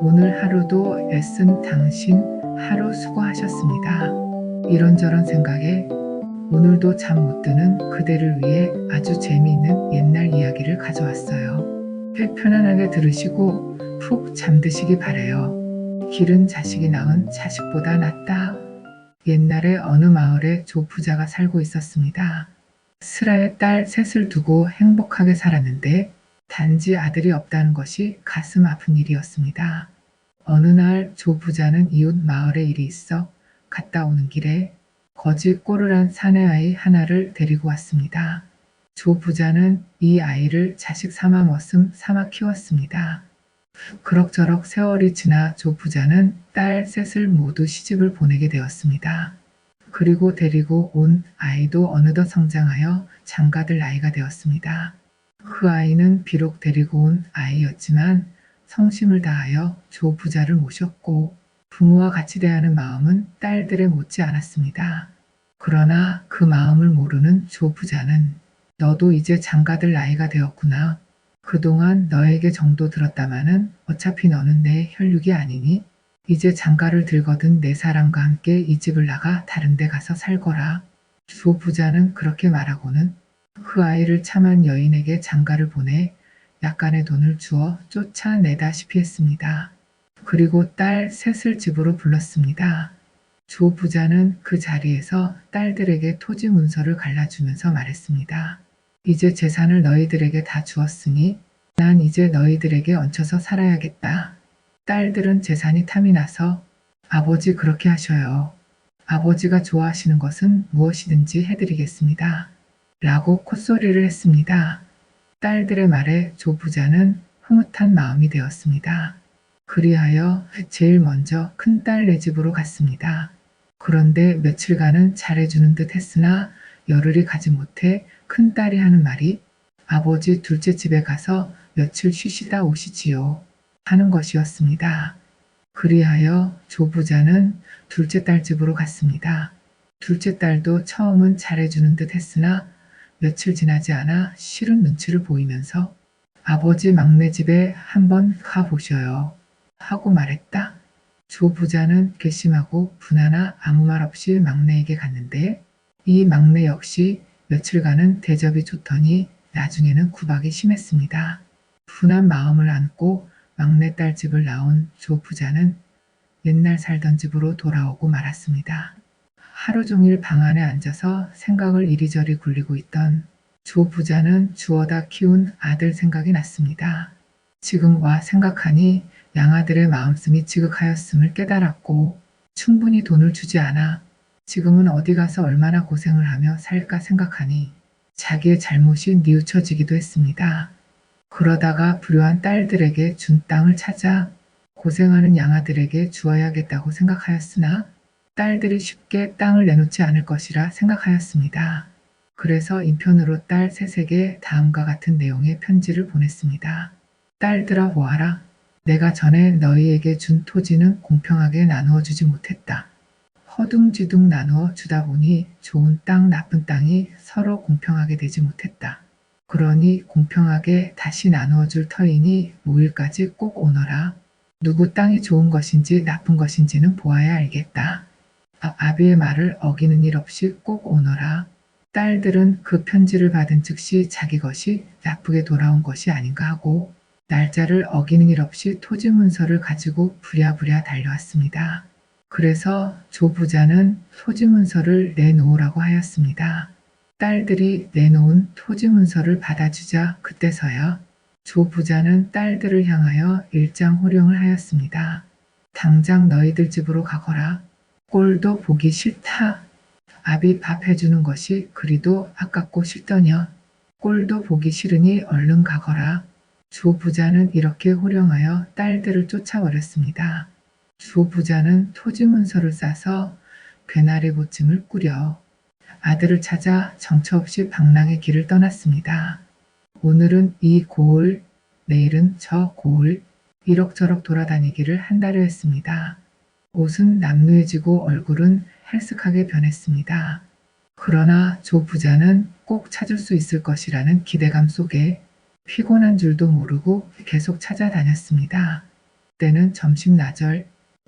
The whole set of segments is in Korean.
오늘 하루도 애쓴 당신 하루 수고하셨습니다. 이런저런 생각에 오늘도 잠 못 드는 그대를 위해 아주 재미있는 옛날 이야기를 가져왔어요. 편안하게 들으시고 푹 잠드시기 바래요. 길은 자식이 낳은 자식보다 낫다. 옛날에 어느 마을에 조부자가 살고 있었습니다. 슬아의 딸 셋을 두고 행복하게 살았는데 단지 아들이 없다는 것이 가슴 아픈 일이었습니다. 어느 날 조부자는 이웃 마을에 일이 있어 갔다 오는 길에 거지 꼬르란 사내아이 하나를 데리고 왔습니다. 조부자는 이 아이를 자식 삼아 머슴 삼아 키웠습니다. 그럭저럭 세월이 지나 조부자는 딸 셋을 모두 시집을 보내게 되었습니다. 그리고 데리고 온 아이도 어느덧 성장하여 장가들 나이가 되었습니다. 그 아이는 비록 데리고 온 아이였지만 성심을 다하여 조부자를 모셨고 부모와 같이 대하는 마음은 딸들에 못지 않았습니다. 그러나 그 마음을 모르는 조부자는 너도 이제 장가들 나이가 되었구나. 그동안 너에게 정도 들었다마는 어차피 너는 내 혈육이 아니니 이제 장가를 들거든 내 사람과 함께 이 집을 나가 다른 데 가서 살거라. 조부자는 그렇게 말하고는 그 아이를 참한 여인에게 장가를 보내 약간의 돈을 주어 쫓아내다시피 했습니다. 그리고 딸 셋을 집으로 불렀습니다. 조부자는 그 자리에서 딸들에게 토지 문서를 갈라주면서 말했습니다. 이제 재산을 너희들에게 다 주었으니 난 이제 너희들에게 얹혀서 살아야겠다. 딸들은 재산이 탐이 나서 아버지 그렇게 하셔요. 아버지가 좋아하시는 것은 무엇이든지 해드리겠습니다. 라고 콧소리를 했습니다. 딸들의 말에 조부자는 흐뭇한 마음이 되었습니다. 그리하여 제일 먼저 큰딸네 집으로 갔습니다. 그런데 며칠간은 잘해주는 듯 했으나 열흘이 가지 못해 큰딸이 하는 말이 아버지 둘째 집에 가서 며칠 쉬시다 오시지요 하는 것이었습니다. 그리하여 조부자는 둘째 딸 집으로 갔습니다. 둘째 딸도 처음은 잘해주는 듯 했으나 며칠 지나지 않아 싫은 눈치를 보이면서 아버지 막내 집에 한번 가보셔요 하고 말했다. 조부자는 괘씸하고 분하나 아무 말 없이 막내에게 갔는데 이 막내 역시 며칠간은 대접이 좋더니 나중에는 구박이 심했습니다. 분한 마음을 안고 막내딸 집을 나온 조부자는 옛날 살던 집으로 돌아오고 말았습니다. 하루 종일 방 안에 앉아서 생각을 이리저리 굴리고 있던 조부자는 주워다 키운 아들 생각이 났습니다. 지금 와 생각하니 양아들의 마음씀이 지극하였음을 깨달았고 충분히 돈을 주지 않아 지금은 어디 가서 얼마나 고생을 하며 살까 생각하니 자기의 잘못이 뉘우쳐지기도 했습니다. 그러다가 불효한 딸들에게 준 땅을 찾아 고생하는 양아들에게 주어야겠다고 생각하였으나 딸들이 쉽게 땅을 내놓지 않을 것이라 생각하였습니다. 그래서 인편으로 딸 셋에게 다음과 같은 내용의 편지를 보냈습니다. 딸들아 보아라. 내가 전에 너희에게 준 토지는 공평하게 나누어 주지 못했다. 허둥지둥 나누어 주다 보니 좋은 땅 나쁜 땅이 서로 공평하게 되지 못했다. 그러니 공평하게 다시 나누어 줄 터이니 모일까지 꼭 오너라. 누구 땅이 좋은 것인지 나쁜 것인지는 보아야 알겠다. 아비의 말을 어기는 일 없이 꼭 오너라. 딸들은 그 편지를 받은 즉시 자기 것이 나쁘게 돌아온 것이 아닌가 하고 날짜를 어기는 일 없이 토지 문서를 가지고 부랴부랴 달려왔습니다. 그래서 조부자는 토지 문서를 내놓으라고 하였습니다. 딸들이 내놓은 토지 문서를 받아주자 그때서야 조부자는 딸들을 향하여 일장 호령을 하였습니다. 당장 너희들 집으로 가거라. 꼴도 보기 싫다. 아비 밥 해주는 것이 그리도 아깝고 싫더냐. 꼴도 보기 싫으니 얼른 가거라. 조부자는 이렇게 호령하여 딸들을 쫓아버렸습니다. 조부자는 토지 문서를 싸서 괴나리 보침을 꾸려 아들을 찾아 정처 없이 방랑의 길을 떠났습니다. 오늘은 이 고을, 내일은 저 고을, 이럭저럭 돌아다니기를 한 달여 했습니다. 옷은 남루해지고 얼굴은 헬쓱하게 변했습니다. 그러나 조부자는 꼭 찾을 수 있을 것이라는 기대감 속에 피곤한 줄도 모르고 계속 찾아다녔습니다. 때는 점심나절,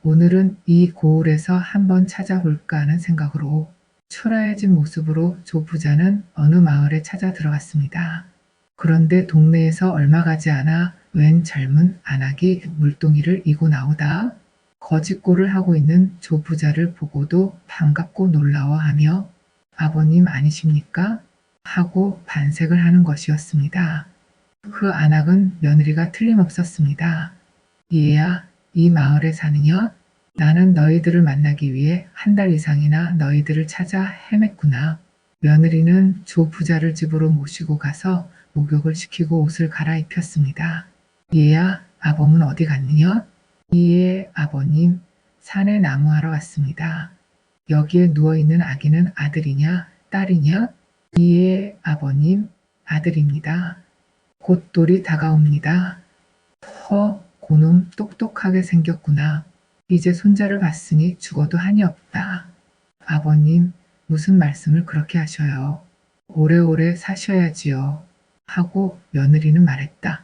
오늘은 이 고을에서 한번 찾아볼까 하는 생각으로 초라해진 모습으로 조 부자는 어느 마을에 찾아 들어갔습니다. 그런데 동네에서 얼마 가지 않아 웬 젊은 안악이 물동이를 이고 나오다 거짓골을 하고 있는 조 부자를 보고도 반갑고 놀라워하며 아버님 아니십니까? 하고 반색을 하는 것이었습니다. 그 안악은 며느리가 틀림없었습니다. 얘야, 이 마을에 사느냐? 나는 너희들을 만나기 위해 한 달 이상이나 너희들을 찾아 헤맸구나. 며느리는 조 부자를 집으로 모시고 가서 목욕을 시키고 옷을 갈아입혔습니다. 얘야, 아범은 어디 갔느냐? 이에 아버님, 산에 나무하러 왔습니다. 여기에 누워있는 아기는 아들이냐, 딸이냐? 이에 아버님, 아들입니다. 곧 돌이 다가옵니다. 고놈 똑똑하게 생겼구나. 이제 손자를 봤으니 죽어도 한이 없다. 아버님, 무슨 말씀을 그렇게 하셔요. 오래오래 사셔야지요. 하고 며느리는 말했다.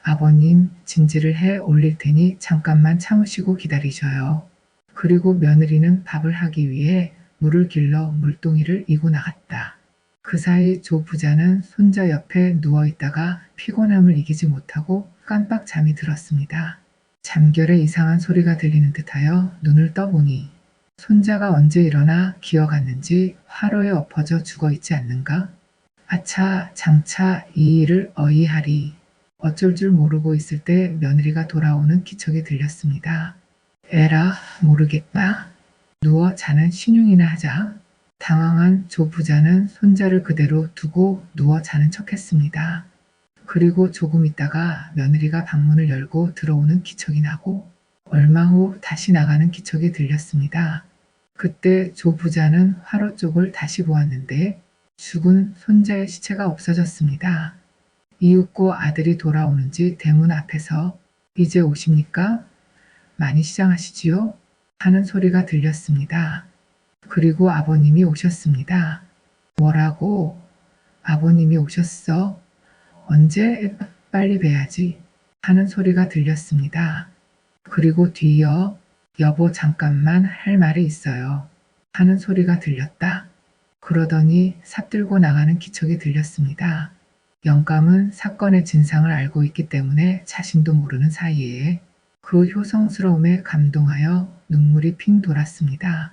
아버님, 진지를 해 올릴 테니 잠깐만 참으시고 기다리셔요. 그리고 며느리는 밥을 하기 위해 물을 길러 물동이를 이고 나갔다. 그 사이 조 부자는 손자 옆에 누워있다가 피곤함을 이기지 못하고 깜빡 잠이 들었습니다. 잠결에 이상한 소리가 들리는 듯하여 눈을 떠보니 손자가 언제 일어나 기어갔는지 화로에 엎어져 죽어있지 않는가? 아차 장차 이 일을 어이하리. 어쩔 줄 모르고 있을 때 며느리가 돌아오는 기척이 들렸습니다. 에라 모르겠다. 누워 자는 신용이나 하자. 당황한 조 부자는 손자를 그대로 두고 누워 자는 척했습니다. 그리고 조금 있다가 며느리가 방문을 열고 들어오는 기척이 나고 얼마 후 다시 나가는 기척이 들렸습니다. 그때 조 부자는 화로 쪽을 다시 보았는데 죽은 손자의 시체가 없어졌습니다. 이윽고 아들이 돌아오는지 대문 앞에서 이제 오십니까? 많이 시장하시지요? 하는 소리가 들렸습니다. 그리고 아버님이 오셨습니다. 뭐라고? 아버님이 오셨어? 언제? 빨리 뵈야지. 하는 소리가 들렸습니다. 그리고 뒤이어 여보 잠깐만 할 말이 있어요. 하는 소리가 들렸다. 그러더니 삽들고 나가는 기척이 들렸습니다. 영감은 사건의 진상을 알고 있기 때문에 자신도 모르는 사이에 그 효성스러움에 감동하여 눈물이 핑 돌았습니다.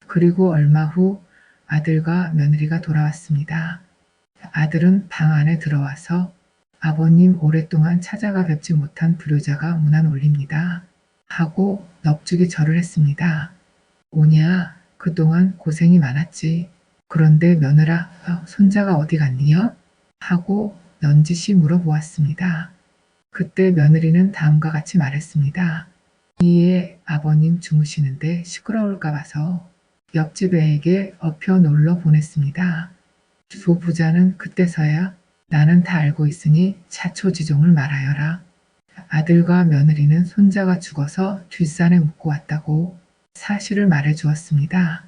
그리고 얼마 후 아들과 며느리가 돌아왔습니다. 아들은 방 안에 들어와서 아버님 오랫동안 찾아가 뵙지 못한 불효자가 문안 올립니다. 하고 넙죽이 절을 했습니다. 오냐, 그동안 고생이 많았지. 그런데 며느라, 손자가 어디 갔니요? 하고 넌지시 물어보았습니다. 그때 며느리는 다음과 같이 말했습니다. 이에 아버님 주무시는데 시끄러울까 봐서 옆집 애에게 업혀 놀러 보냈습니다. 조 부자는 그때서야 나는 다 알고 있으니 자초지종을 말하여라. 아들과 며느리는 손자가 죽어서 뒷산에 묻고 왔다고 사실을 말해 주었습니다.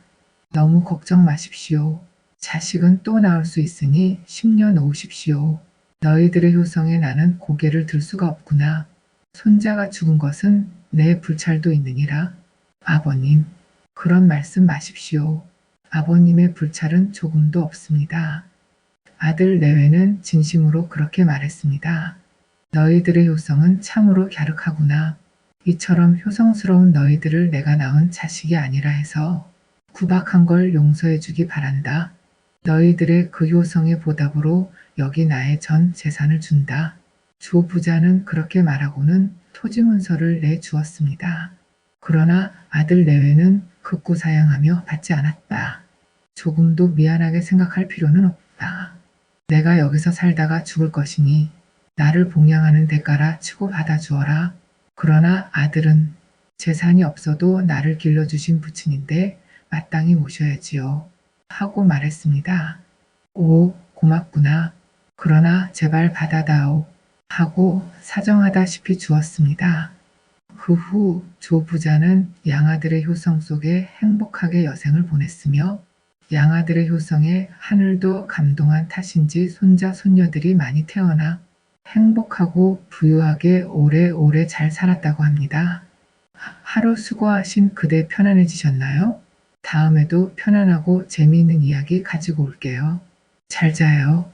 너무 걱정 마십시오. 자식은 또 나올 수 있으니 10년 놓으십시오. 너희들의 효성에 나는 고개를 들 수가 없구나. 손자가 죽은 것은 내 불찰도 있느니라. 아버님, 그런 말씀 마십시오. 아버님의 불찰은 조금도 없습니다. 아들 내외는 진심으로 그렇게 말했습니다. 너희들의 효성은 참으로 갸륵하구나. 이처럼 효성스러운 너희들을 내가 낳은 자식이 아니라 해서 구박한 걸 용서해 주기 바란다. 너희들의 그 효성의 보답으로 여기 나의 전 재산을 준다. 조 부자는 그렇게 말하고는 토지 문서를 내주었습니다. 그러나 아들 내외는 극구사양하며 받지 않았다. 조금도 미안하게 생각할 필요는 없다. 내가 여기서 살다가 죽을 것이니 나를 봉양하는 대가라 치고 받아주어라. 그러나 아들은 재산이 없어도 나를 길러주신 부친인데 마땅히 모셔야지요. 하고 말했습니다. 오, 고맙구나. 그러나 제발 받아다오. 하고 사정하다시피 주었습니다. 그 후 조 부자는 양아들의 효성 속에 행복하게 여생을 보냈으며 양아들의 효성에 하늘도 감동한 탓인지 손자 손녀들이 많이 태어나 행복하고 부유하게 오래오래 잘 살았다고 합니다. 하루 수고하신 그대 편안해지셨나요? 다음에도 편안하고 재미있는 이야기 가지고 올게요. 잘 자요.